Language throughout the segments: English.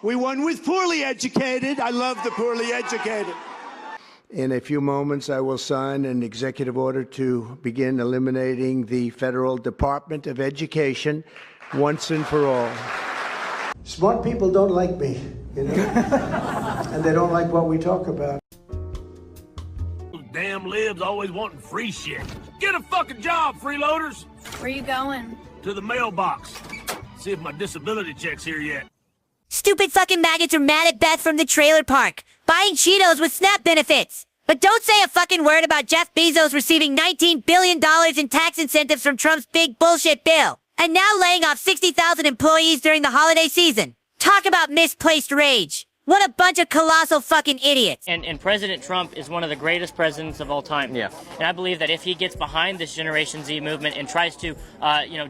We won with poorly educated. I love the poorly educated. In a few moments, I will sign an executive order to begin eliminating the Federal Department of Education once and for all. Smart people don't like me, you know, and they don't like what we talk about. Those damn libs always wanting free shit. Get a fucking job, freeloaders. Where you going? To the mailbox. See if my disability check's here yet. Stupid fucking maggots are mad at Beth from the trailer park, buying Cheetos with SNAP benefits. But don't say a fucking word about Jeff Bezos receiving $19 billion in tax incentives from Trump's big bullshit bill, and now laying off 60,000 employees during the holiday season. Talk about misplaced rage. What a bunch of colossal fucking idiots. And President Trump is one of the greatest presidents of all time. Yeah. And I believe that if he gets behind this Generation Z movement and tries to,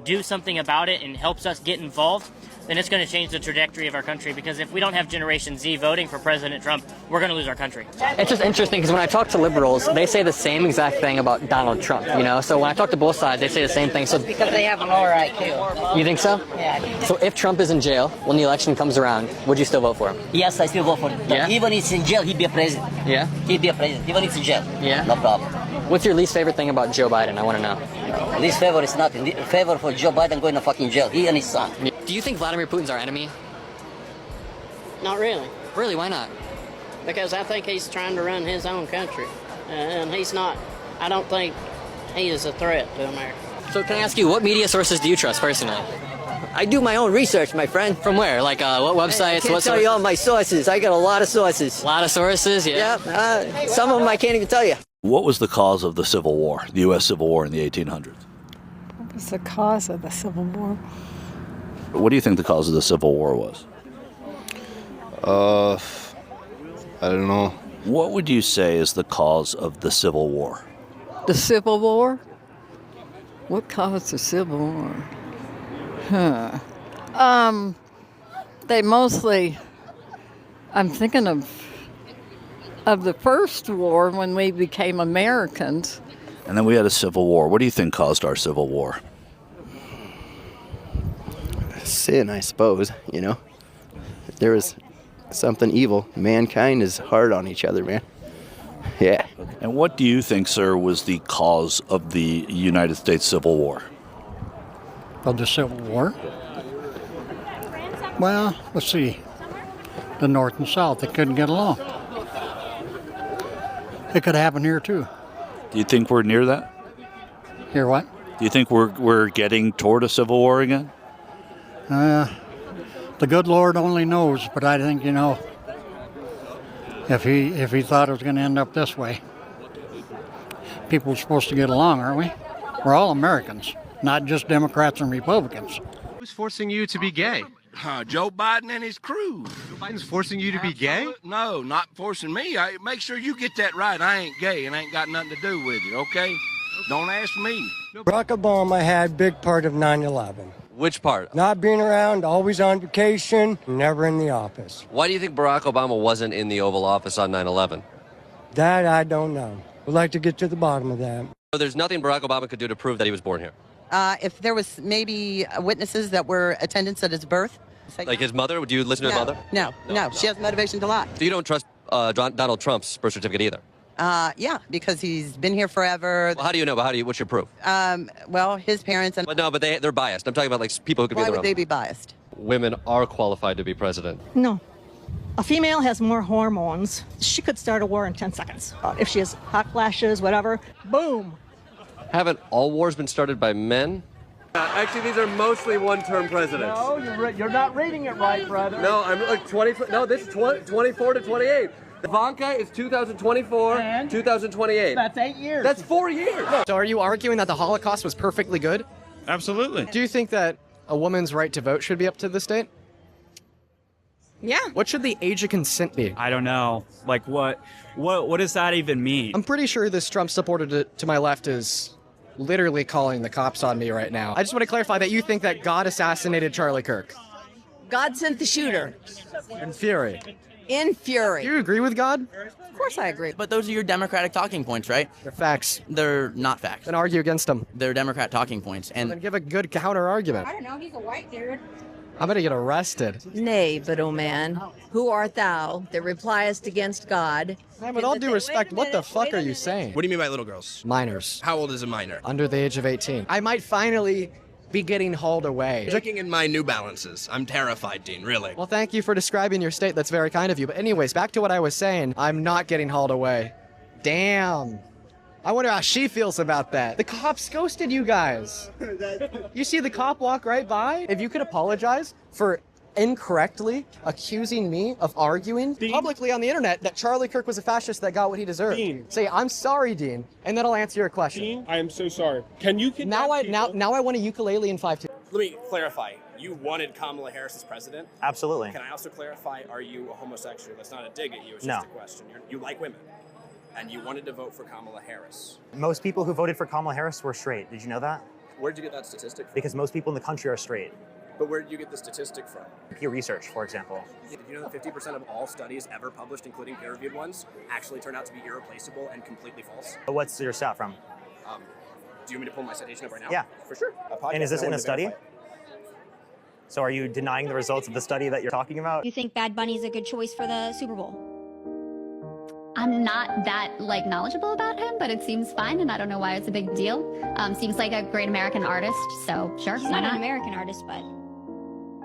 do something about it and helps us get involved, then it's going to change the trajectory of our country. Because if we don't have Generation Z voting for President Trump, we're going to lose our country. It's just interesting because when I talk to liberals, they say the same exact thing about Donald Trump, you know? So when I talk to both sides, they say the same thing. So because they have a lower IQ. You think so? Yeah, I think so. If Trump is in jail when the election comes around, would you still vote for him? Yes, I still vote for him. Yeah? Even if he's in jail, he'd be a president. Yeah? He'd be a president. Even if he's in jail. Yeah? No problem. What's your least favorite thing about Joe Biden? I want to know. Least favor is nothing. Favor for Joe Biden going to fucking jail. He and his son. Do you think Vladimir Putin's our enemy? Not really. Really? Why not? Because I think he's trying to run his own country. And he's not. I don't think he is a threat to America. So can I ask you, what media sources do you trust personally? I do my own research, my friend. From where? Like what websites? I can't tell you all my sources. I got a lot of sources. A lot of sources? Yeah. Yeah. Some of them I can't even tell you. What was the cause of the Civil War, the U.S. Civil War in the 1800s? What was the cause of the Civil War? What do you think the cause of the Civil War was? I don't know. What would you say is the cause of the Civil War? The Civil War? What caused the Civil War? They mostly, I'm thinking of the first war when we became Americans. And then we had a Civil War. What do you think caused our Civil War? Sin, I suppose, you know. There was something evil. Mankind is hard on each other, man. Yeah. And what do you think, sir, was the cause of the United States Civil War? Of the Civil War? Well, let's see. The North and South, they couldn't get along. It could happen here, too. Do you think we're near that? Hear what? Do you think we're getting toward a Civil War again? The good Lord only knows, but I think, you know, if he thought it was going to end up this way, people are supposed to get along, aren't we? We're all Americans, not just Democrats and Republicans. Who's forcing you to be gay? Joe Biden and his crew. Joe Biden's forcing you to be gay? No, not forcing me. Make sure you get that right. I ain't gay and ain't got nothing to do with it, okay? Don't ask me. Barack Obama had a big part of 9/11. Which part? Not being around, always on vacation, never in the office. Why do you think Barack Obama wasn't in the Oval Office on 9/11? That I don't know. We'd like to get to the bottom of that. So there's nothing Barack Obama could do to prove that he was born here? If there was maybe witnesses that were attendants at his birth. Like his mother? Would you listen to his mother? No. She has motivation to lie. So you don't trust Donald Trump's birth certificate either? Yeah, because he's been here forever. Well, how do you know? What's your proof? Well, his parents and... But no, but they're biased. I'm talking about like people who could be Why their would own. they be biased? Women are qualified to be president. No. A female has more hormones. She could start a war in 10 seconds. If she has hot flashes, whatever, boom. Haven't all wars been started by men? Actually, these are mostly one-term presidents. No, you're not reading it right, brother. No, I'm like 20. No, this is 24 to 28. Ivanka is 2024, and 2028. That's 8 years. That's 4 years. So are you arguing that the Holocaust was perfectly good? Absolutely. Do you think that a woman's right to vote should be up to the state? Yeah. What should the age of consent be? I don't know. Like, what does that even mean? I'm pretty sure this Trump supporter to my left is literally calling the cops on me right now. I just want to clarify that you think that God assassinated Charlie Kirk. God sent the shooter. In fury. In fury. Do you agree with God? Of course I agree. But those are your Democratic talking points, right? They're facts. They're not facts. Then argue against them. They're Democrat talking points. And then give a good counter argument. I don't know. He's a white dude. I'm gonna get arrested. Nay, but O man, who art thou that repliest against God? Man, with all due respect, what the fuck are you saying? What do you mean by little girls? Minors. How old is a minor? Under the age of 18. I might finally be getting hauled away. Looking in my New Balances. I'm terrified, Dean, really. Well, thank you for describing your state. That's very kind of you. But anyways, back to what I was saying. I'm not getting hauled away. Damn. I wonder how she feels about that. The cops ghosted you guys. You see the cop walk right by? If you could apologize for incorrectly accusing me of arguing publicly on the internet that Charlie Kirk was a fascist that got what he deserved. Dean. Say, I'm sorry, Dean, and then I'll answer your question. Dean, I am so sorry. Can you now I want a ukulele in 5-2. Let me clarify. You wanted Kamala Harris as president? Absolutely. Can I also clarify, are you a homosexual? That's not a dig at you, it's just a question. You like women, and you wanted to vote for Kamala Harris. Most people who voted for Kamala Harris were straight. Did you know that? Where did you get that statistic from? Because most people in the country are straight. But where did you get the statistic from? Pew Research, for example. Did you know that 50% of all studies ever published, including peer-reviewed ones, actually turn out to be irreplaceable and completely false? What's your stat from? Do you want me to pull my citation up right now? Yeah. For sure. And is this in a study? So are you denying the results of the study that you're talking about? You think Bad Bunny's a good choice for the Super Bowl? I'm not that knowledgeable about him, but it seems fine, and I don't know why it's a big deal. Seems like a great American artist, so sure, He's why not not? an American artist, but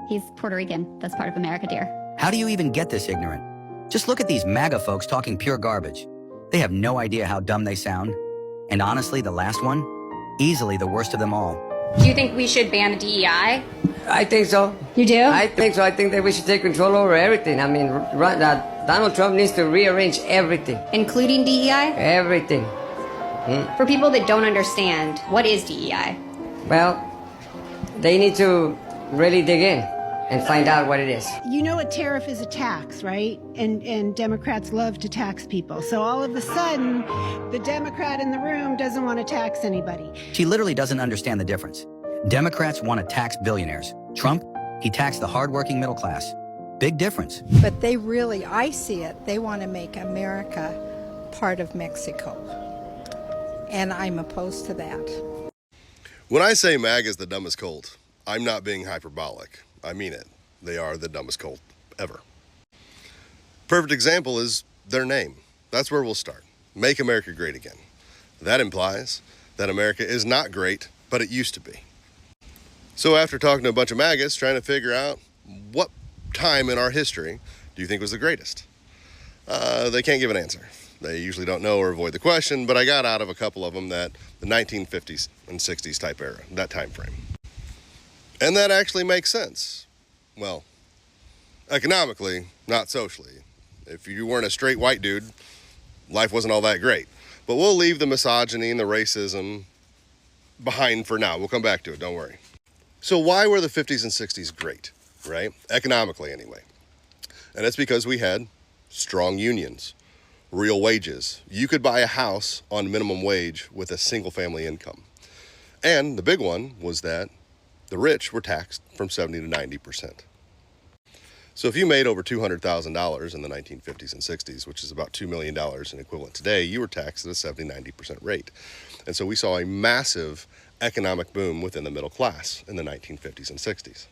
He's Puerto Rican. That's part of America, dear. How do you even get this ignorant? Just look at these MAGA folks talking pure garbage. They have no idea how dumb they sound. And honestly, the last one, easily the worst of them all. do you think we should ban DEI? I think so. You do? I think so. I think that we should take control over everything. I mean, Donald Trump needs to rearrange everything. Including DEI? Everything. For people that don't understand, what is DEI? Well, they need to really dig in and find out what it is. You know a tariff is a tax, right? And Democrats love to tax people. So all of a sudden, the Democrat in the room doesn't want to tax anybody. She literally doesn't understand the difference. Democrats want to tax billionaires. Trump, he taxed the hardworking middle class. Big difference. But they really, I see it, they want to make America part of Mexico. And I'm opposed to that. When I say MAGA is the dumbest cult, I'm not being hyperbolic. I mean it. They are the dumbest cult ever. Perfect example is their name. That's where we'll start. Make America Great Again. That implies that America is not great, but it used to be. So after talking to a bunch of MAGAs, trying to figure out what time in our history do you think was the greatest? They can't give an answer. They usually don't know or avoid the question, but I got out of a couple of them that the 1950s and 60s type era, that time frame. And that actually makes sense. Well, economically, not socially. If you weren't a straight white dude, life wasn't all that great. But we'll leave the misogyny and the racism behind for now. We'll come back to it, don't worry. So why were the 50s and 60s great, right? Economically, anyway. And it's because we had strong unions, real wages. You could buy a house on minimum wage with a single family income. And the big one was that the rich were taxed from 70 to 90%. So if you made over $200,000 in the 1950s and 60s, which is about $2 million in equivalent today, you were taxed at a 70-90% rate. And so we saw a massive economic boom within the middle class in the 1950s and 60s.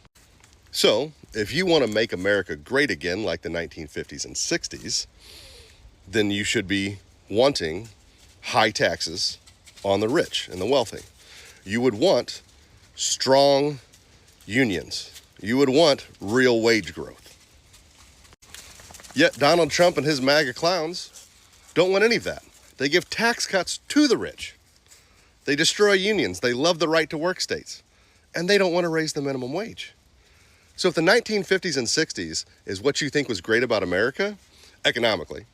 So if you want to make America great again like the 1950s and 60s, then you should be wanting high taxes on the rich and the wealthy. You would want strong unions. You would want real wage growth. Yet Donald Trump and his MAGA clowns don't want any of that. They give tax cuts to the rich. They destroy unions. They love the right to work states. And they don't want to raise the minimum wage. So if the 1950s and 60s is what you think was great about America, economically,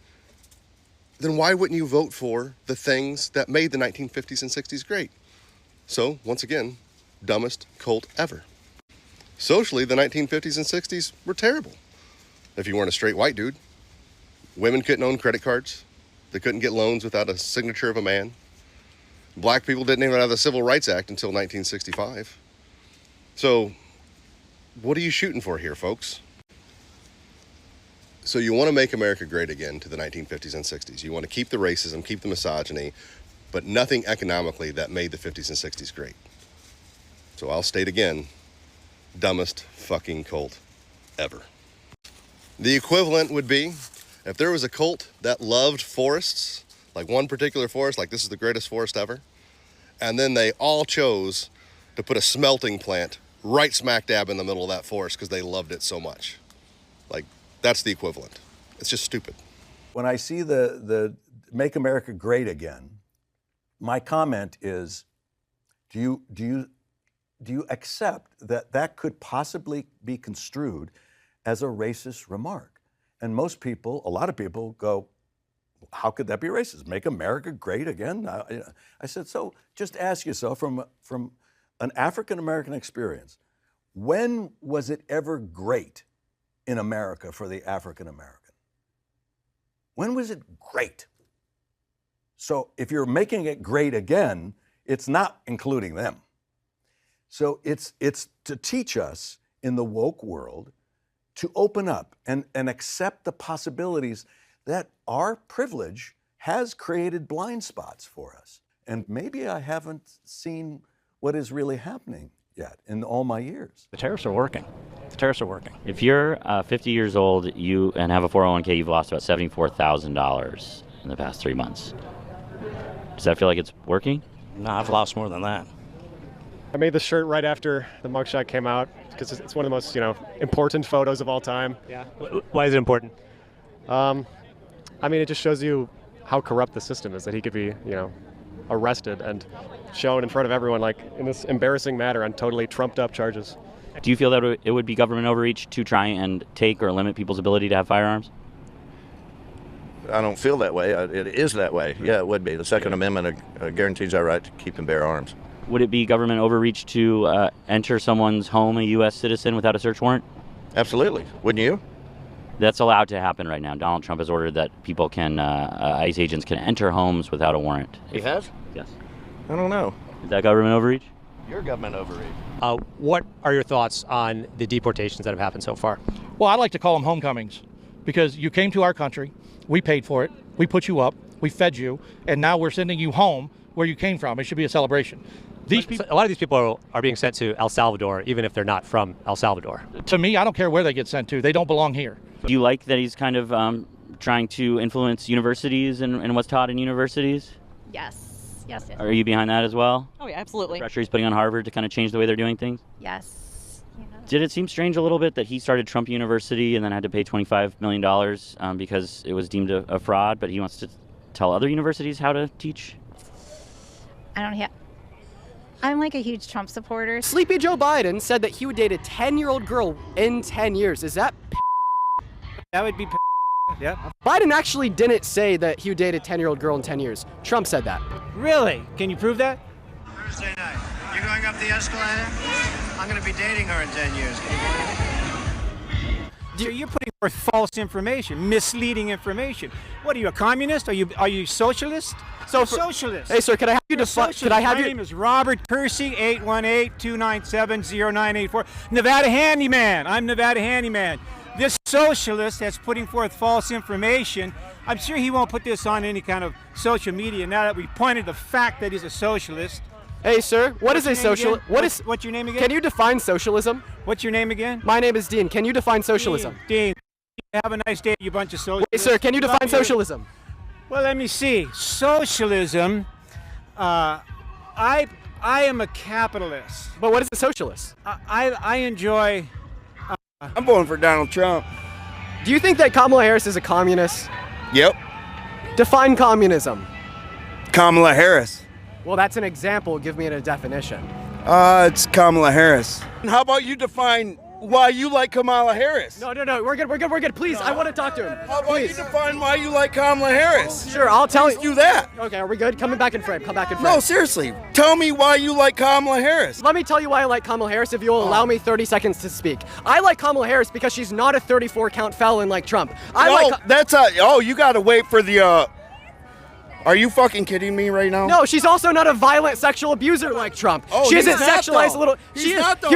then why wouldn't you vote for the things that made the 1950s and 60s great? So, once again, dumbest cult ever. Socially, the 1950s and 60s were terrible. If you weren't a straight white dude, women couldn't own credit cards. They couldn't get loans without a signature of a man. Black people didn't even have the Civil Rights Act until 1965. So, what are you shooting for here, folks? So you want to make America great again to the 1950s and 60s. You want to keep the racism, keep the misogyny, but nothing economically that made the 50s and 60s great. So I'll state again, dumbest fucking cult ever. The equivalent would be if there was a cult that loved forests, like one particular forest, like this is the greatest forest ever, and then they all chose to put a smelting plant right smack dab in the middle of that forest because they loved it so much. Like, that's the equivalent. It's just stupid. When I see the Make America Great Again, my comment is, do you accept that that could possibly be construed as a racist remark? And most people, a lot of people go, how could that be racist? Make America great again? I said, so just ask yourself from an African-American experience, when was it ever great in America for the African-American? When was it great? So if you're making it great again, it's not including them. So it's to teach us in the woke world to open up and accept the possibilities that our privilege has created blind spots for us. And maybe I haven't seen what is really happening yet in all my years. The tariffs are working. The tariffs are working. If you're 50 years old and have a 401k, you've lost about $74,000 in the past 3 months. Does that feel like it's working? No, I've lost more than that. I made this shirt right after the mugshot came out because it's one of the most, important photos of all time. Yeah. Why is it important? I mean, it just shows you how corrupt the system is, that he could be, arrested and shown in front of everyone, like in this embarrassing manner on totally trumped up charges. Do you feel that it would be government overreach to try and take or limit people's ability to have firearms? I don't feel that way. It is that way. Yeah, it would be. The Second Amendment guarantees our right to keep and bear arms. Would it be government overreach to enter someone's home, a U.S. citizen, without a search warrant? Absolutely. Wouldn't you? That's allowed to happen right now. Donald Trump has ordered that people ICE agents can enter homes without a warrant. He has? Yes. I don't know. Is that government overreach? Your government overreach. What are your thoughts on the deportations that have happened so far? Well, I like to call them homecomings because you came to our country, we paid for it, we put you up, we fed you, and now we're sending you home where you came from. It should be a celebration. A lot of these people are being sent to El Salvador, even if they're not from El Salvador. To me, I don't care where they get sent to. They don't belong here. Do you like that he's kind of trying to influence universities and what's taught in universities? Yes. Yes. Are you behind that as well? Oh, yeah, absolutely. The pressure he's putting on Harvard to kind of change the way they're doing things? Yes. Did it seem strange a little bit that he started Trump University and then had to pay $25 million because it was deemed a fraud, but he wants to tell other universities how to teach? I'm like a huge Trump supporter. Sleepy Joe Biden said that he would date a 10-year-old girl in 10 years. Is that That would be yeah. Biden actually didn't say that he would date a 10-year-old girl in 10 years. Trump said that. Really? Can you prove that? Thursday night. You're going up the escalator? I'm going to be dating her in 10 years. Can you believe it? So you're putting forth false information, misleading information. What are you, a communist? Are you socialist? Socialist. Hey, sir, could I have you define? My name is Robert Kersey, 818-297-0984. Nevada Handyman. I'm Nevada Handyman. This socialist that's putting forth false information, I'm sure he won't put this on any kind of social media now that we pointed the fact that he's a socialist. Hey, sir, what is a socialist? What's your name again? Can you define socialism? What's your name again? My name is Dean. Can you define socialism? Dean. Have a nice day, you bunch of socialists. Hey, sir, can you define socialism? Well, let me see. Socialism, I am a capitalist. But what is a socialist? I enjoy... I'm voting for Donald Trump. Do you think that Kamala Harris is a communist? Yep. Define communism. Kamala Harris. Well, that's an example. Give me a definition. It's Kamala Harris. And how about you define why you like Kamala Harris? No. We're good. Please, I want to talk to him. How about you define why you like Kamala Harris? Sure, I'll tell you. Do that. Okay, are we good? Come back in frame. No, seriously. Tell me why you like Kamala Harris. Let me tell you why I like Kamala Harris if you'll allow me 30 seconds to speak. I like Kamala Harris because she's not a 34-count felon like Trump. You gotta wait for the, Are you fucking kidding me right now? No, she's also not a violent sexual abuser like Trump. Oh, she isn't sexualized a little. He's not though.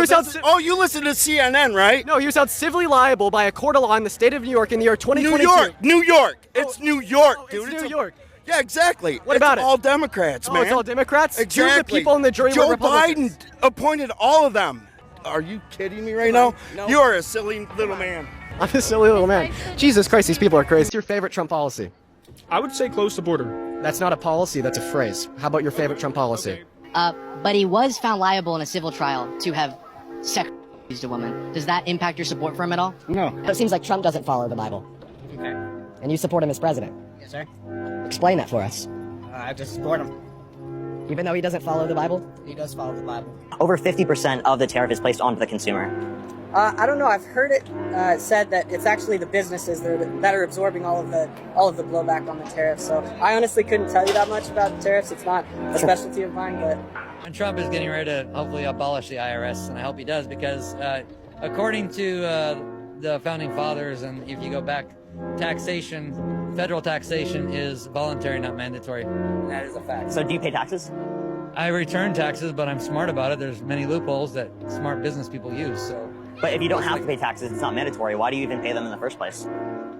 You listen to CNN, right? No, he was held civilly liable by a court of law in the state of New York in the year 2022. New York. It's New York, dude. It's New York. Yeah, exactly. What about it? All Democrats, man. It's all Democrats? Exactly. Two of the people in the jury were Joe Republicans. Biden appointed all of them. Are you kidding me right now? No. You are a silly little man. I'm a silly little man. Jesus Christ, these people are crazy. What's your favorite Trump policy? I would say close the border. That's not a policy, that's a phrase. How about your favorite Trump policy? But he was found liable in a civil trial to have sexually abused a woman. Does that impact your support for him at all? No. It seems like Trump doesn't follow the Bible. Okay. And you support him as president? Yes, sir. Explain that for us. I just support him. Even though he doesn't follow the Bible? He does follow the Bible. Over 50% of the tariff is placed onto the consumer. I don't know. I've heard it said that it's actually the businesses that are absorbing all of the blowback on the tariffs. So I honestly couldn't tell you that much about the tariffs. It's not a specialty of mine, but. And Trump is getting ready to hopefully abolish the IRS, and I hope he does, because according to the founding fathers, and if you go back, federal taxation is voluntary, not mandatory. That is a fact. So do you pay taxes? I return taxes, but I'm smart about it. There's many loopholes that smart business people use. So. But if you don't have to pay taxes, it's not mandatory. Why do you even pay them in the first place?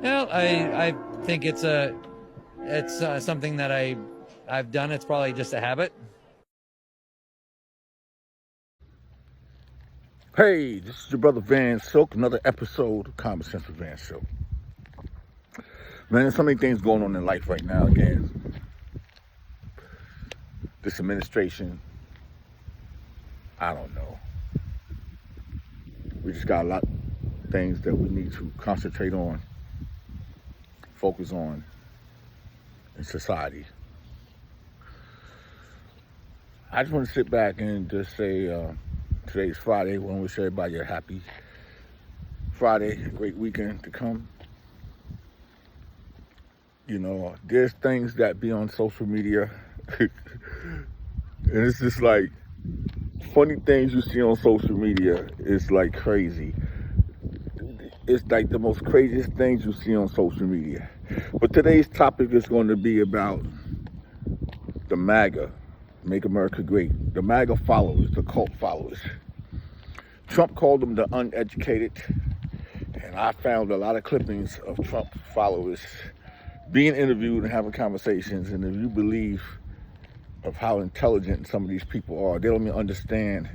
Well, I think it's something that I've done. It's probably just a habit. Hey, this is your brother Van Silk, another episode of Common Sense with Van Silk. Man, there's so many things going on in life right now. Again, this administration, I don't know. We just got a lot of things that we need to concentrate on, focus on in society. I just want to sit back and just say, today's Friday. I want to wish everybody a happy Friday, a great weekend to come. You know, there's things that be on social media, and it's just like, funny things you see on social media is like crazy. It's like the most craziest things you see on social media. But today's topic is going to be about the MAGA, Make America Great. The MAGA followers, the cult followers. Trump called them the uneducated, and I found a lot of clippings of Trump followers being interviewed and having conversations, and if you believe of how intelligent some of these people are, they don't even understand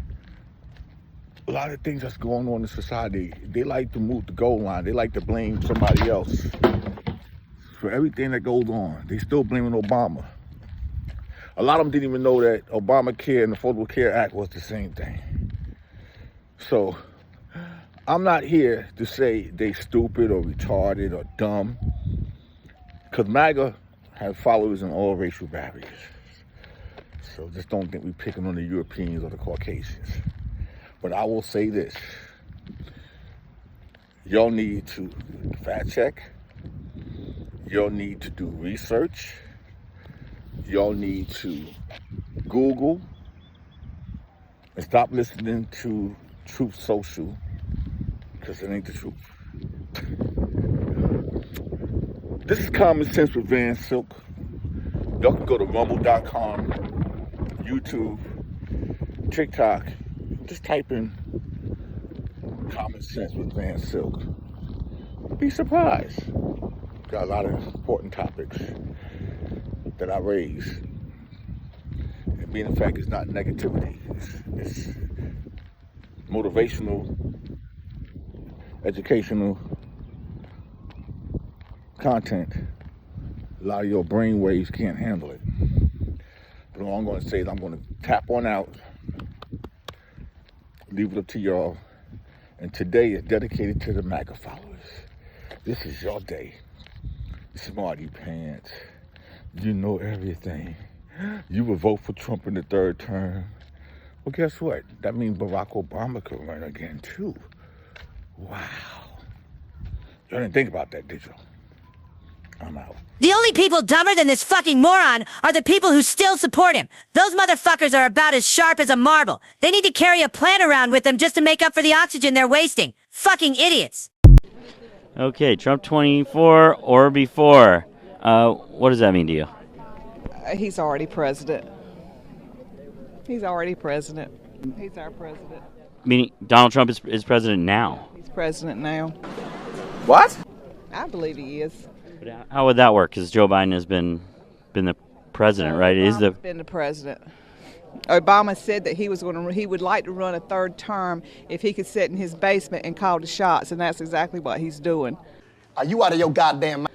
a lot of things that's going on in society. They like to move the goal line. They like to blame somebody else for everything that goes on. They still blaming Obama. A lot of them didn't even know that Obamacare and the Affordable Care Act was the same thing. So I'm not here to say they stupid or retarded or dumb, because MAGA have followers in all racial barriers. So just don't think we're picking on the Europeans or the Caucasians. But I will say this. Y'all need to fact check. Y'all need to do research. Y'all need to Google and stop listening to Truth Social, because it ain't the truth. This is Common Sense with Van Silk. Y'all can go to rumble.com, YouTube, TikTok. Just type in Common Sense with Van Silk. Be surprised. Got a lot of important topics that I raise. And being in fact, it's not negativity. It's motivational, educational content. A lot of your brain waves can't handle it. But all I'm going to say is I'm going to tap on out, leave it up to y'all. And today is dedicated to the MAGA followers. This is your day. Smarty pants. You know everything. You would vote for Trump in the third term. Well, guess what? That means Barack Obama could run again, too. Wow. Y'all didn't think about that, did you? I'm out. The only people dumber than this fucking moron are the people who still support him. Those motherfuckers are about as sharp as a marble. They need to carry a plant around with them just to make up for the oxygen they're wasting. Fucking idiots. Okay, Trump 24 or before. What does that mean to you? He's already president. He's already president. He's our president. Meaning Donald Trump is president now. He's president now. What? I believe he is. How would that work? Because Joe Biden has been the president, right? Obama's been the president. Obama said that he would like to run a third term if he could sit in his basement and call the shots, and that's exactly what he's doing. Are you out of your goddamn mind?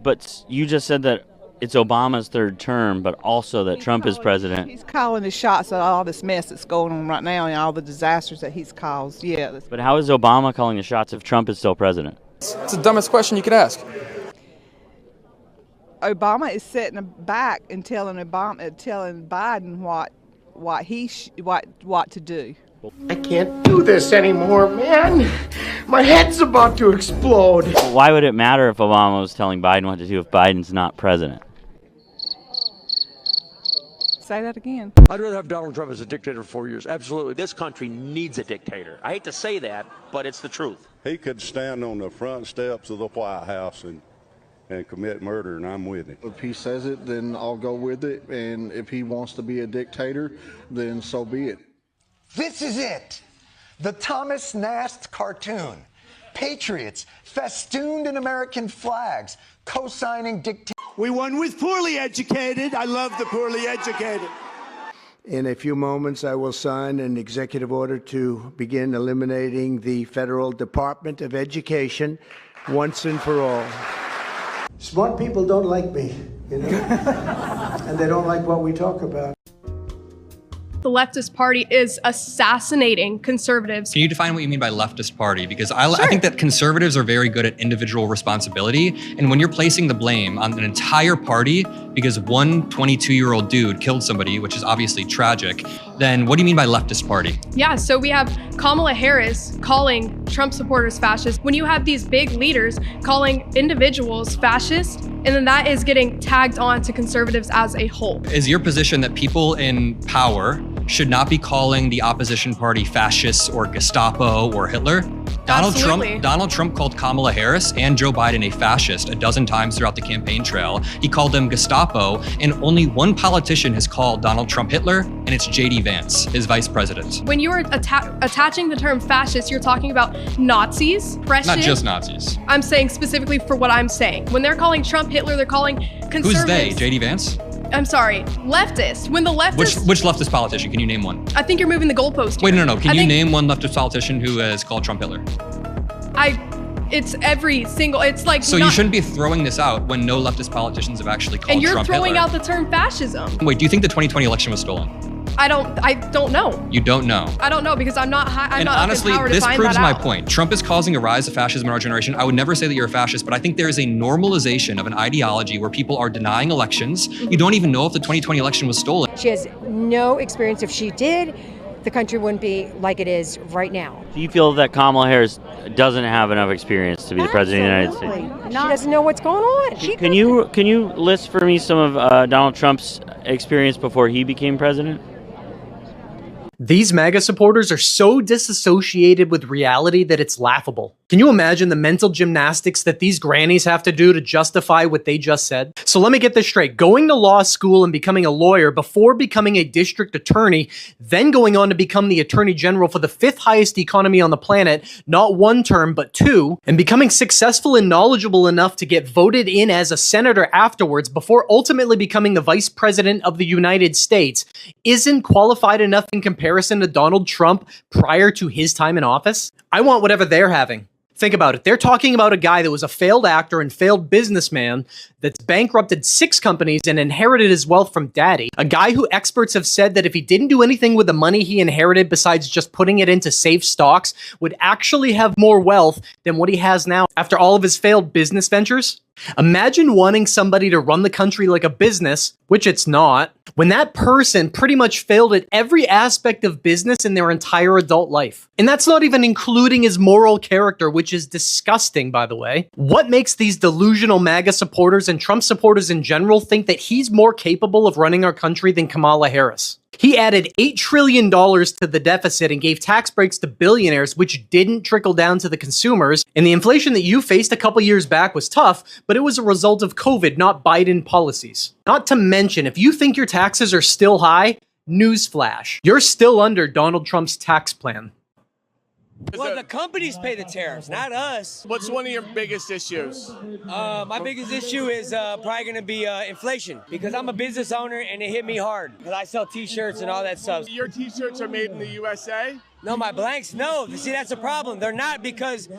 But you just said that it's Obama's third term, but also that Trump is president. He's calling the shots at all this mess that's going on right now and all the disasters that he's caused. Yeah. But how is Obama calling the shots if Trump is still president? It's the dumbest question you could ask. Obama is sitting back and telling Biden what to do. I can't do this anymore, man. My head's about to explode. Why would it matter if Obama was telling Biden what to do if Biden's not president? Say that again. I'd rather have Donald Trump as a dictator for 4 years. Absolutely. This country needs a dictator. I hate to say that, but it's the truth. He could stand on the front steps of the White House and commit murder, and I'm with him. If he says it, then I'll go with it. And if he wants to be a dictator, then so be it. This is it. The Thomas Nast cartoon. Patriots festooned in American flags, co-signing dictators. We won with poorly educated. I love the poorly educated. In a few moments, I will sign an executive order to begin eliminating the Federal Department of Education once and for all. Smart people don't like me, you know, and they don't like what we talk about. The leftist party is assassinating conservatives. Can you define what you mean by leftist party? Because I think that conservatives are very good at individual responsibility. And when you're placing the blame on an entire party because one 22-year-old dude killed somebody, which is obviously tragic, then what do you mean by leftist party? Yeah, so we have Kamala Harris calling Trump supporters fascist. When you have these big leaders calling individuals fascist, and then that is getting tagged on to conservatives as a whole. Is your position that people in power should not be calling the opposition party fascists or Gestapo or Hitler? Donald Trump called Kamala Harris and Joe Biden a fascist a dozen times throughout the campaign trail. He called them Gestapo, and only one politician has called Donald Trump Hitler, and it's J.D. Vance, his vice president. When you are attaching the term fascist, you're talking about Nazis, Not just Nazis. I'm saying specifically for what I'm saying. When they're calling Trump Hitler, they're calling conservatives. Who's they? J.D. Vance? I'm sorry, leftist. When the leftist... Which leftist politician? Can you name one? I think you're moving the goalpost here. Wait, no. Can you name one leftist politician who has called Trump Hitler? It's every single... It's like... So you shouldn't be throwing this out when no leftist politicians have actually called Trump Hitler. And you're throwing out the term fascism. Wait, do you think the 2020 election was stolen? I don't know. You don't know. I don't know because I'm not honestly, up in power to this find proves that my out. point. Trump is causing a rise of fascism in our generation. I would never say that you're a fascist, but I think there is a normalization of an ideology where people are denying elections. You don't even know if the 2020 election was stolen. She has no experience. If she did, the country wouldn't be like it is right now. Do you feel that Kamala Harris doesn't have enough experience to be the president of the United States? She doesn't know what's going on. Can you list for me some of Donald Trump's experience before he became president? These MAGA supporters are so disassociated with reality that it's laughable. Can you imagine the mental gymnastics that these grannies have to do to justify what they just said? So let me get this straight. Going to law school and becoming a lawyer before becoming a district attorney, then going on to become the attorney general for the 5th highest economy on the planet, not 1 term, but 2, and becoming successful and knowledgeable enough to get voted in as a senator afterwards before ultimately becoming the vice president of the United States, isn't qualified enough in comparison to Donald Trump prior to his time in office? I want whatever they're having. Think about it. They're talking about a guy that was a failed actor and failed businessman that's bankrupted 6 companies and inherited his wealth from daddy. A guy who experts have said that if he didn't do anything with the money he inherited besides just putting it into safe stocks, would actually have more wealth than what he has now after all of his failed business ventures. Imagine wanting somebody to run the country like a business, which it's not, when that person pretty much failed at every aspect of business in their entire adult life. And that's not even including his moral character, which is disgusting, by the way. What makes these delusional MAGA supporters and Trump supporters in general think that he's more capable of running our country than Kamala Harris? He added $8 trillion to the deficit and gave tax breaks to billionaires, which didn't trickle down to the consumers. And the inflation that you faced a couple years back was tough, but it was a result of COVID, not Biden policies. Not to mention, if you think your taxes are still high, newsflash, you're still under Donald Trump's tax plan. Well, the companies pay the tariffs, not us. What's one of your biggest issues? My biggest issue is probably going to be inflation, because I'm a business owner and it hit me hard because I sell T-shirts and all that stuff. Your T-shirts are made in the USA? No, my blanks, no. See, that's the problem. They're not, because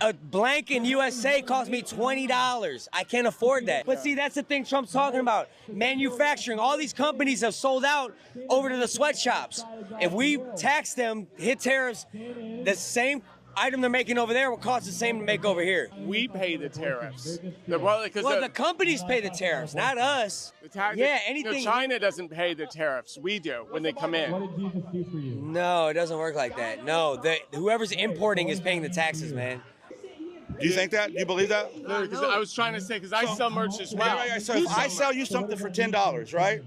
a blank in USA cost me $20. I can't afford that. But see, that's the thing Trump's talking about. Manufacturing. All these companies have sold out over to the sweatshops. If we tax them, hit tariffs, the same item they're making over there will cost the same to make over here. We pay the tariffs. The companies pay the tariffs, not us. Anything. China doesn't pay the tariffs. We do when they come in. No, it doesn't work like that. No, whoever's importing is paying the taxes, man. Do you think that? Do you believe that? No, because I was trying to say, because I sell merch as well. So if I sell you something for $10, right?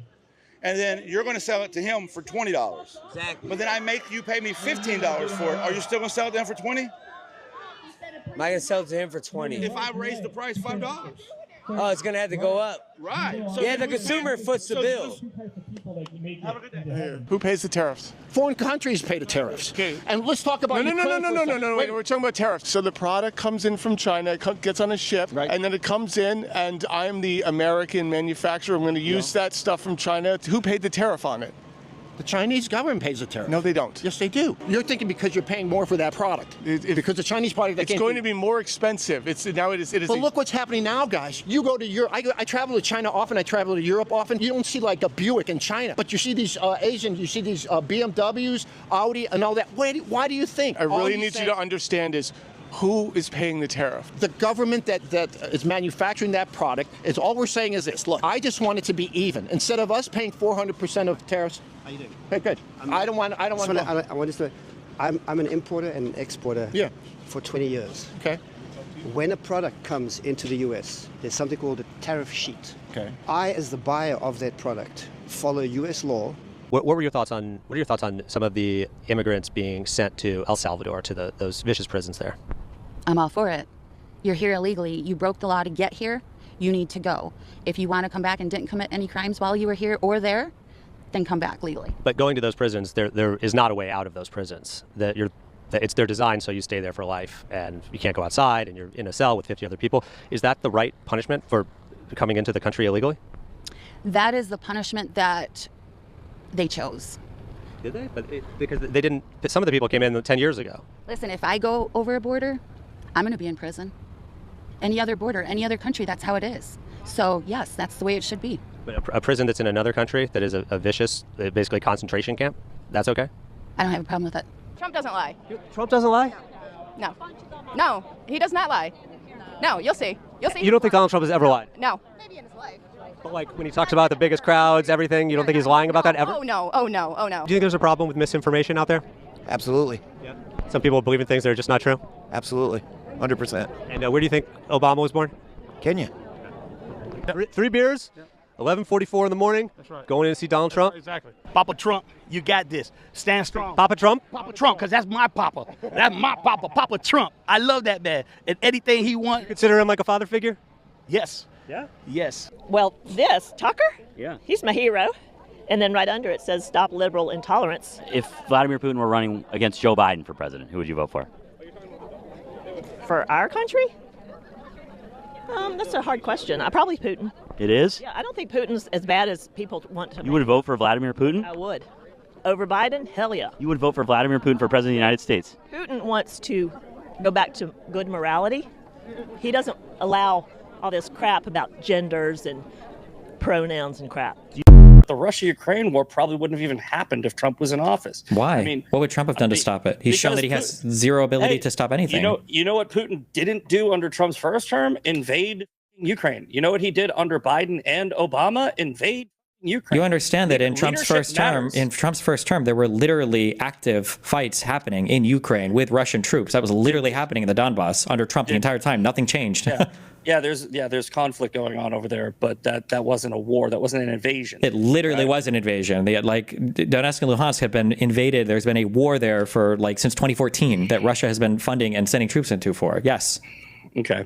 And then you're going to sell it to him for $20. Exactly. But then I make you pay me $15 for it. Are you still going to sell it to him for $20? Am I going to sell it to him for $20? If I raise the price $5. Oh, it's going to have to go up. Right. So yeah, the consumer foots the bill. Have a good day. Who pays the tariffs? Foreign countries pay the tariffs. Okay. And let's talk about No. Wait, we're talking about tariffs. So the product comes in from China, it gets on a ship, and then it comes in, and I'm the American manufacturer. I'm going to use that stuff from China. Who paid the tariff on it? The Chinese government pays the tariff. No, they don't. Yes, they do. You're thinking because you're paying more for that product. Because the Chinese product, it's going to be more expensive. It is. But look what's happening now, guys. You go to Europe. I travel to China often. I travel to Europe often. You don't see like a Buick in China, but you see these Asian. You see these BMWs, Audi, and all that. Why do you think? I really need you to understand is, who is paying the tariff? The government that is manufacturing that product. Is all we're saying is this. Look, I just want it to be even. Instead of us paying 400% of tariffs. How you doing? Hey, good. I don't want. I want to. I'm an importer and exporter. Yeah. For 20 years. Okay. When a product comes into the U.S., there's something called a tariff sheet. Okay. I, as the buyer of that product, follow U.S. law. What are your thoughts on some of the immigrants being sent to El Salvador to those vicious prisons there? I'm all for it. You're here illegally. You broke the law to get here. You need to go. If you want to come back and didn't commit any crimes while you were here or there, then come back legally. But going to those prisons, there is not a way out of those prisons. They're designed so you stay there for life, and you can't go outside, and you're in a cell with 50 other people. Is that the right punishment for coming into the country illegally? That is the punishment that they chose. Did they? Because they didn't. Some of the people came in 10 years ago. Listen, if I go over a border, I'm going to be in prison. Any other border, any other country, that's how it is. So yes, that's the way it should be. But a prison that's in another country that is a vicious, basically concentration camp, that's okay? I don't have a problem with it. Trump doesn't lie. Trump doesn't lie? No. No, he does not lie. No, you'll see. You'll see. You don't think Donald Trump has ever lied? No. Maybe in his life. But like when he talks about the biggest crowds, everything, you don't think he's lying about that ever? Oh no, oh no, oh no. Do you think there's a problem with misinformation out there? Absolutely. Yeah. Some people believe in things that are just not true? Absolutely. 100%. And where do you think Obama was born? Kenya. 3 beers? Yeah. 11:44 in the morning. That's right. Going in to see Donald Trump. Exactly. Papa Trump, you got this. Stand strong. Papa Trump? Papa Trump, because that's my papa. That's my papa, Papa Trump. I love that man. And anything he wants. You consider him like a father figure? Yes. Yeah? Yes. Well, this, Tucker? Yeah. He's my hero. And then right under it says, stop liberal intolerance. If Vladimir Putin were running against Joe Biden for president, who would you vote for? For our country? That's a hard question. Probably Putin. It is? Yeah, I don't think Putin's as bad as people want to. You would vote for Vladimir Putin? I would. Over Biden? Hell yeah. You would vote for Vladimir Putin for president of the United States? Putin wants to go back to good morality. He doesn't allow all this crap about genders and pronouns and crap. The Russia-Ukraine war probably wouldn't have even happened if Trump was in office. Why? I mean, what would Trump have done to stop it? He's shown that he has zero ability to stop anything. You know what Putin didn't do under Trump's first term? Invade Ukraine. You know what he did under Biden and Obama? Invade Ukraine. You understand that in Trump's first term, there were literally active fights happening in Ukraine with Russian troops. That was literally happening in the Donbass under Trump the entire time. Nothing changed. Yeah, there's conflict going on over there, but that wasn't a war. That wasn't an invasion. It literally was an invasion. They had, like, Donetsk and Luhansk had been invaded. There's been a war there for since 2014 that Russia has been funding and sending troops into for. Yes. Okay.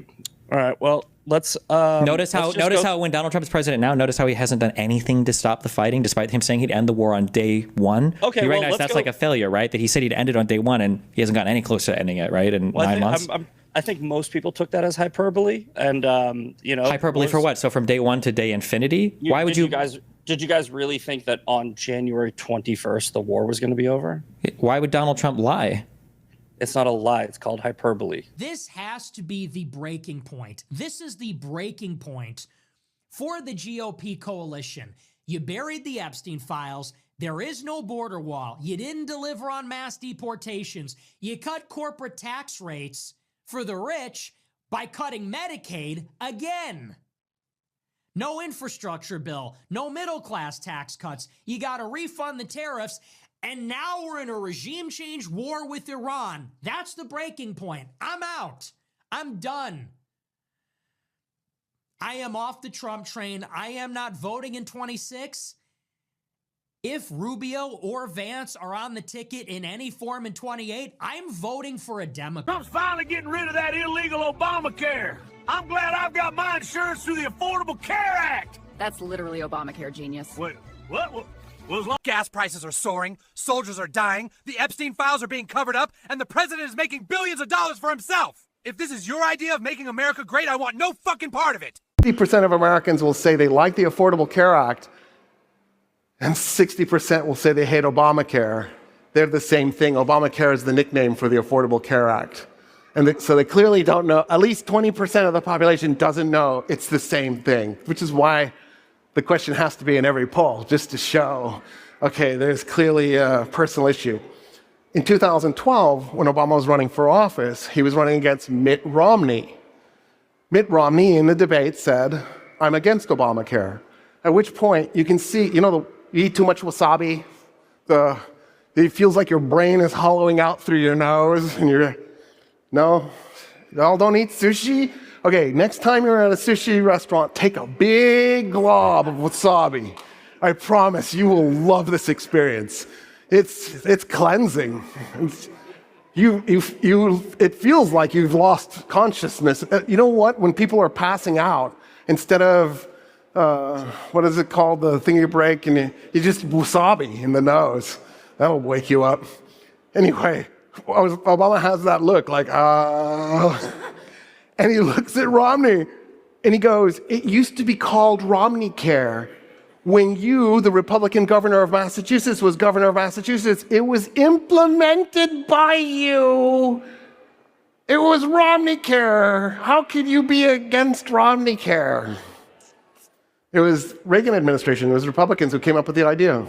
All right. Well, let's notice how when Donald Trump's president now, notice how he hasn't done anything to stop the fighting, despite him saying he'd end the war on day one. Okay, you recognize that's like a failure, right? That he said he'd end it on day one, and he hasn't gotten any closer to ending it, right? In 9 months. I think most people took that as hyperbole, and hyperbole for what? So from day one to day infinity? Why would Did you guys really think that on January 21st the war was going to be over? Why would Donald Trump lie? It's not a lie. It's called hyperbole. This has to be the breaking point. This is the breaking point for the GOP coalition. You buried the Epstein files. There is no border wall. You didn't deliver on mass deportations. You cut corporate tax rates for the rich by cutting Medicaid again. No infrastructure bill, no middle class tax cuts. You got to refund the tariffs. And now we're in a regime change war with Iran. That's the breaking point. I'm out. I'm done. I am off the Trump train. I am not voting in 26. If Rubio or Vance are on the ticket in any form in 28, I'm voting for a Democrat. Trump's finally getting rid of that illegal Obamacare. I'm glad I've got my insurance through the Affordable Care Act. That's literally Obamacare, genius. Wait, what? Gas prices are soaring, soldiers are dying, the Epstein files are being covered up, and the president is making billions of dollars for himself. If this is your idea of making America great, I want no fucking part of it. 50% of Americans will say they like the Affordable Care Act, and 60% will say they hate Obamacare. They're the same thing. Obamacare is the nickname for the Affordable Care Act. And so they clearly don't know, at least 20% of the population doesn't know it's the same thing, which is why the question has to be in every poll, just to show, okay, there's clearly a personal issue. In 2012, when Obama was running for office, he was running against Mitt Romney. Mitt Romney in the debate said, I'm against Obamacare. At which point you can see, you eat too much wasabi, it feels like your brain is hollowing out through your nose, and no, y'all don't eat sushi? Okay, next time you're at a sushi restaurant, take a big glob of wasabi. I promise you will love this experience. It's cleansing. It feels like you've lost consciousness. You know what? When people are passing out, instead of what is it called? The thing you break and you just wasabi in the nose. That'll wake you up. Anyway, Obama has that look like, and he looks at Romney and he goes, it used to be called Romney Care. When you, the Republican governor of Massachusetts, was governor of Massachusetts, it was implemented by you. It was Romney Care. How could you be against Romney Care? It was Reagan administration, it was Republicans who came up with the idea.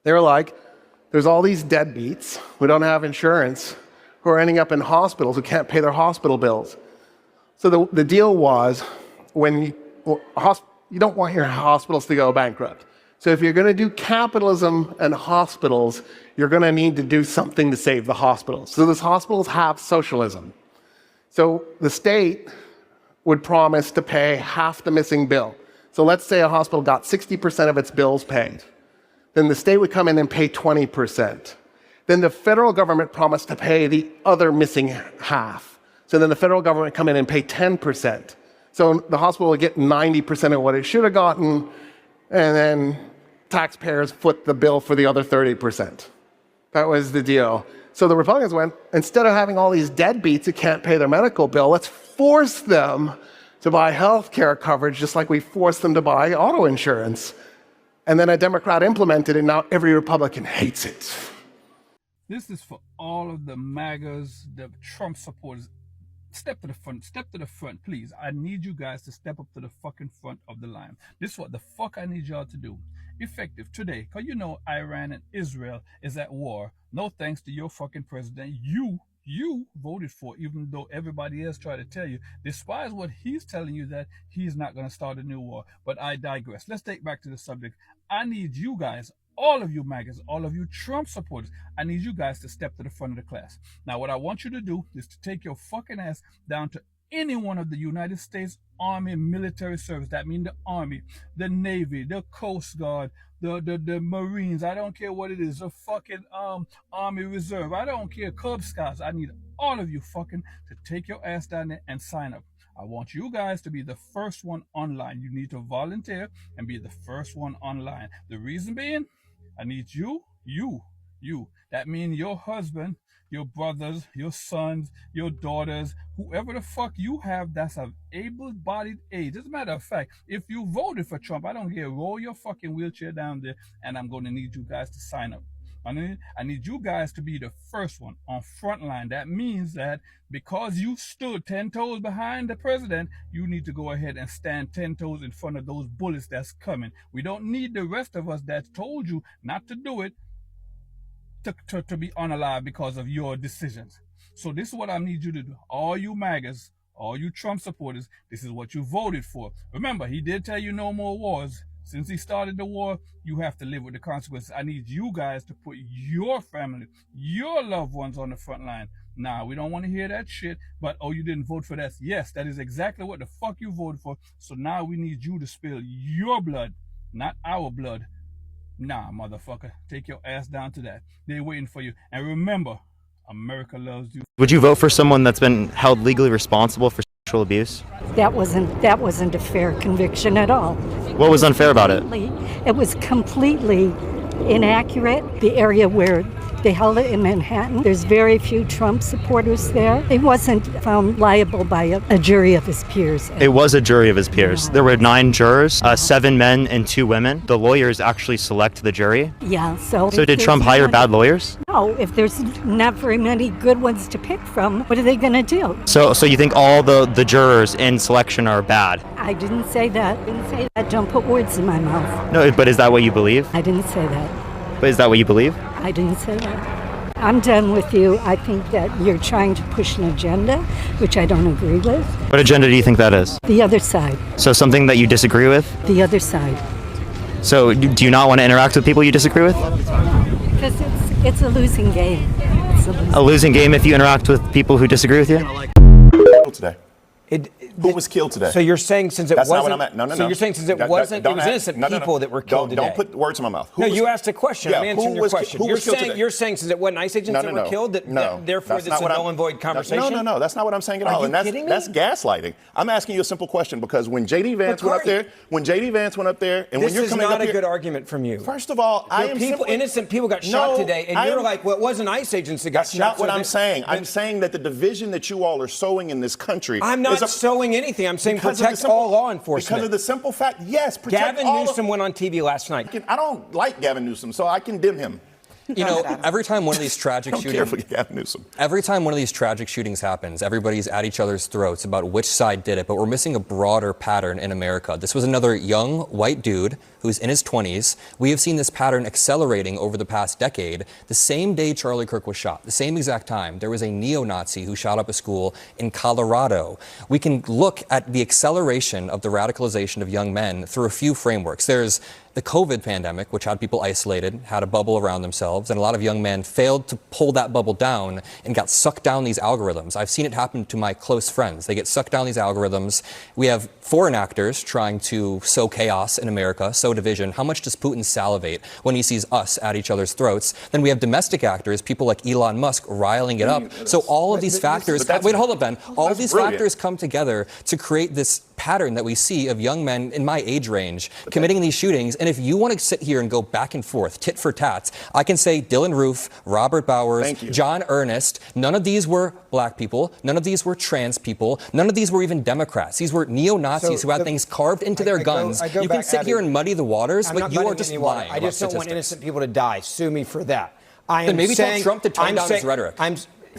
They were like, there's all these deadbeats who don't have insurance, who are ending up in hospitals, who can't pay their hospital bills. So the deal was, you don't want your hospitals to go bankrupt. So if you're going to do capitalism and hospitals, you're going to need to do something to save the hospitals. So those hospitals have socialism. So the state would promise to pay half the missing bill. So let's say a hospital got 60% of its bills paid. Then the state would come in and pay 20%. Then the federal government promised to pay the other missing half. So then the federal government would come in and pay 10%. So the hospital would get 90% of what it should have gotten, and then taxpayers foot the bill for the other 30%. That was the deal. So the Republicans went, instead of having all these deadbeats who can't pay their medical bill, let's force them to buy health care coverage just like we forced them to buy auto insurance. And then a Democrat implemented it, and now every Republican hates it. This is for all of the MAGAs, the Trump supporters. Step to the front, please. I need you guys to step up to the fucking front of the line. This is what the fuck I need y'all to do. Effective today, because you know Iran and Israel is at war. No thanks to your fucking president. You voted for, even though everybody else tried to tell you, despise what he's telling you, that he's not going to start a new war. But I digress. Let's take back to the subject. I need you guys, all of you MAGAs, all of you Trump supporters, I need you guys to step to the front of the class. Now, what I want you to do is to take your fucking ass down to any one of the United States Army military service. That means the Army, the Navy, the Coast Guard, the Marines. I don't care what it is. The fucking Army Reserve. I don't care. Cub Scouts. I need all of you fucking to take your ass down there and sign up. I want you guys to be the first one online. You need to volunteer and be the first one online. The reason being, I need you. That means your husband, your brothers, your sons, your daughters, whoever the fuck you have that's of able-bodied age. As a matter of fact, if you voted for Trump, I don't care, roll your fucking wheelchair down there, and I'm going to need you guys to sign up. I need you guys to be the first one on front line. That means that because you stood 10 toes behind the president, you need to go ahead and stand 10 toes in front of those bullets that's coming. We don't need the rest of us that told you not to do it to be unalive because of your decisions. So this is what I need you to do. All you MAGAs, all you Trump supporters, this is what you voted for. Remember, he did tell you no more wars. Since he started the war, you have to live with the consequences. I need you guys to put your family, your loved ones on the front line. Nah, we don't want to hear that shit, but oh, you didn't vote for that. Yes, that is exactly what the fuck you voted for. So now we need you to spill your blood, not our blood. Nah, motherfucker, take your ass down to that. They're waiting for you. And remember, America loves you. Would you vote for someone that's been held legally responsible for sexual abuse? That wasn't a fair conviction at all. What was unfair about it? It was completely inaccurate. The area where they held it in Manhattan, there's very few Trump supporters there. He wasn't found liable by a jury of his peers. It was a jury of his peers. There were 9 jurors, 7 men and 2 women. The lawyers actually select the jury. Yeah, so did Trump hire bad lawyers? No, if there's not very many good ones to pick from, what are they going to do? So you think all the jurors in selection are bad? I didn't say that. Don't put words in my mouth. No, but is that what you believe? I didn't say that. But is that what you believe? I didn't say that. I'm done with you. I think that you're trying to push an agenda, which I don't agree with. What agenda do you think that is? The other side. So something that you disagree with? The other side. So do you not want to interact with people you disagree with? Because it's a losing game. A losing game if you interact with people who disagree with you? Today. Who was killed today? So you're saying since it That's wasn't... not what I'm at. No. So you're saying since it wasn't... It was innocent people that were killed today. Don't put words in my mouth. You asked a question. I'm answering your question. You're saying since it wasn't ICE agents that were killed, therefore this is a null and void conversation? No. That's not what I'm saying at all. Are you kidding me? That's gaslighting. I'm asking you a simple question because when J.D. Vance went up there, and when you're coming up here... This is not a good argument from you. First of all, innocent people got shot today, and you're like, well, it wasn't ICE agents that got shot. That's not what I'm saying. I'm saying that the division that you all are sowing in this country... I'm not sowing anything. I'm saying protect all law enforcement. Because of the simple fact, yes, protect Gavin Newsom went on TV last night. I don't like Gavin Newsom, so I condemn him. You know, every time one of these tragic every time one of these tragic shootings happens, everybody's at each other's throats about which side did it, but we're missing a broader pattern in America. This was another young white dude who's in his 20s. We have seen this pattern accelerating over the past decade. The same day Charlie Kirk was shot, the same exact time, there was a neo-Nazi who shot up a school in Colorado. We can look at the acceleration of the radicalization of young men through a few frameworks. There's the COVID pandemic, which had people isolated, had a bubble around themselves, and a lot of young men failed to pull that bubble down and got sucked down these algorithms. I've seen it happen to my close friends. They get sucked down these algorithms. We have foreign actors trying to sow chaos in America, sow division. How much does Putin salivate when he sees us at each other's throats? Then we have domestic actors, people like Elon Musk, riling it up. So all of these factors, wait, hold up, Ben. All of these factors come together to create this pattern that we see of young men in my age range committing these shootings. And if you want to sit here and go back and forth, tit for tat, I can say Dylan Roof, Robert Bowers, John Earnest, none of these were black people, none of these were trans people, none of these were even Democrats. These were neo-Nazis who had things carved into their guns. You can sit here and muddy the waters, but you are just lying. I just don't want innocent people to die. Sue me for that. Then maybe tell Trump to tone down his rhetoric.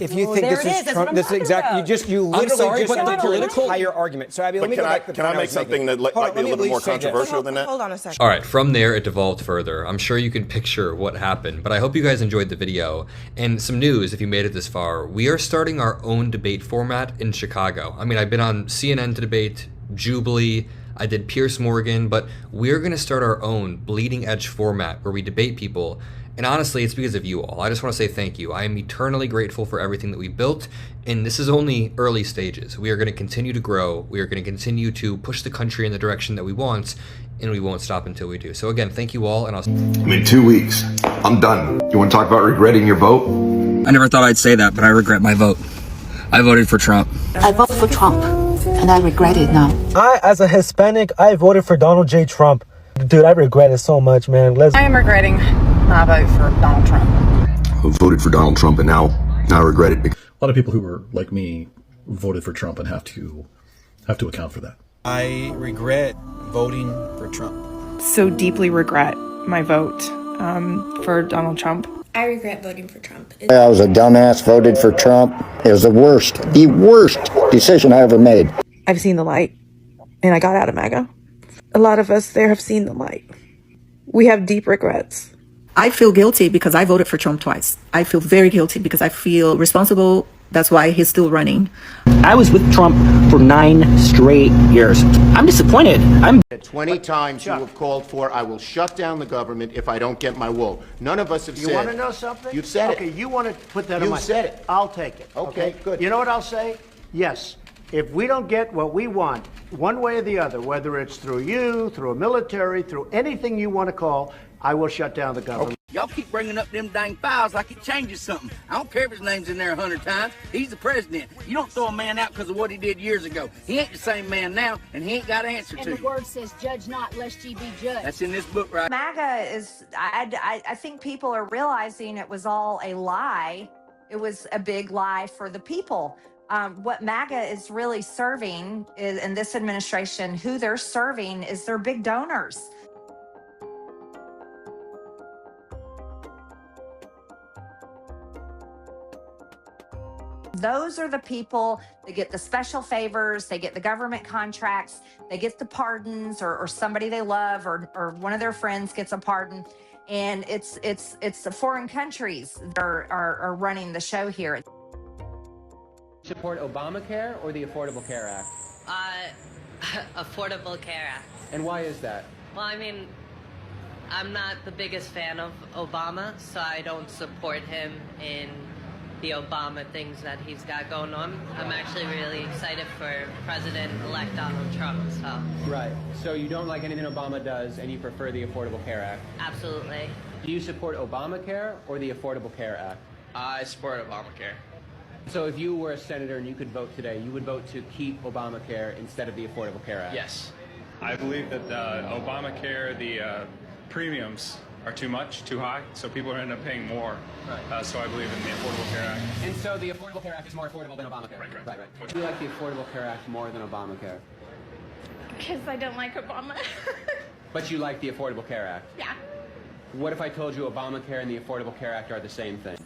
If you think this is Trump, this is exactly, you literally just went through your entire argument. So Abby, let me go back to the Can I make something that might be a little bit more controversial than that? Hold on a second. All right, from there it developed further. I'm sure you can picture what happened, but I hope you guys enjoyed the video. And some news, if you made it this far, we are starting our own debate format in Chicago. I mean, I've been on CNN to debate, Jubilee, I did Pierce Morgan, but we're gonna start our own bleeding edge format where we debate people. And honestly, it's because of you all. I just want to say thank you. I am eternally grateful for everything that we built, and this is only early stages. We are going to continue to grow. We are going to continue to push the country in the direction that we want, and we won't stop until we do. So again, thank you all, and I'll... In 2 weeks, I'm done. You want to talk about regretting your vote? I never thought I'd say that, but I regret my vote. I voted for Trump. I vote for Trump. And I regret it now. As a Hispanic, I voted for Donald J. Trump. Dude, I regret it so much, man. I am regretting my vote for Donald Trump. I voted for Donald Trump, and now I regret it. A lot of people who were like me voted for Trump and have to account for that. I regret voting for Trump. So deeply regret my vote for Donald Trump. I regret voting for Trump. I was a dumbass, voted for Trump. It was the worst decision I ever made. I've seen the light, and I got out of MAGA. A lot of us there have seen the light. We have deep regrets. I feel guilty because I voted for Trump twice. I feel very guilty because I feel responsible. That's why he's still running. I was with Trump for 9 straight years. I'm disappointed. 20 times you have called for, I will shut down the government if I don't get my wool. None of us have said. You want to know something? You've said it. Okay, you want to put that on my. You've said it. I'll take it. Okay, good. You know what I'll say? Yes. If we don't get what we want, one way or the other, whether it's through you, through a military, through anything you want to call, I will shut down the government. Y'all keep bringing up them dang files like it changes something. I don't care if his name's in there 100 times. He's the president. You don't throw a man out because of what he did years ago. He ain't the same man now, and he ain't got an answer to you. And the word says, judge not, lest ye be judged. That's in this book, right? MAGA is, I think people are realizing it was all a lie. It was a big lie for the people. What MAGA is really serving is, in this administration, who they're serving is their big donors. Those are the people that get the special favors, they get the government contracts, they get the pardons, or somebody they love or one of their friends gets a pardon. And it's the foreign countries that are running the show here. Support Obamacare or the Affordable Care Act? Affordable Care Act. And why is that? Well, I mean, I'm not the biggest fan of Obama, so I don't support him in the Obama things that he's got going on. I'm actually really excited for President-elect Donald Trump, so. Right. So you don't like anything Obama does, and you prefer the Affordable Care Act? Absolutely. Do you support Obamacare or the Affordable Care Act? I support Obamacare. So if you were a senator and you could vote today, you would vote to keep Obamacare instead of the Affordable Care Act? Yes. I believe that Obamacare, the premiums are too much, too high, so people are end up paying more. Right. So I believe in the Affordable Care Act. And so the Affordable Care Act is more affordable than Obamacare? Right. Do you like the Affordable Care Act more than Obamacare? Because I don't like Obama. But you like the Affordable Care Act? Yeah. What if I told you Obamacare and the Affordable Care Act are the same thing?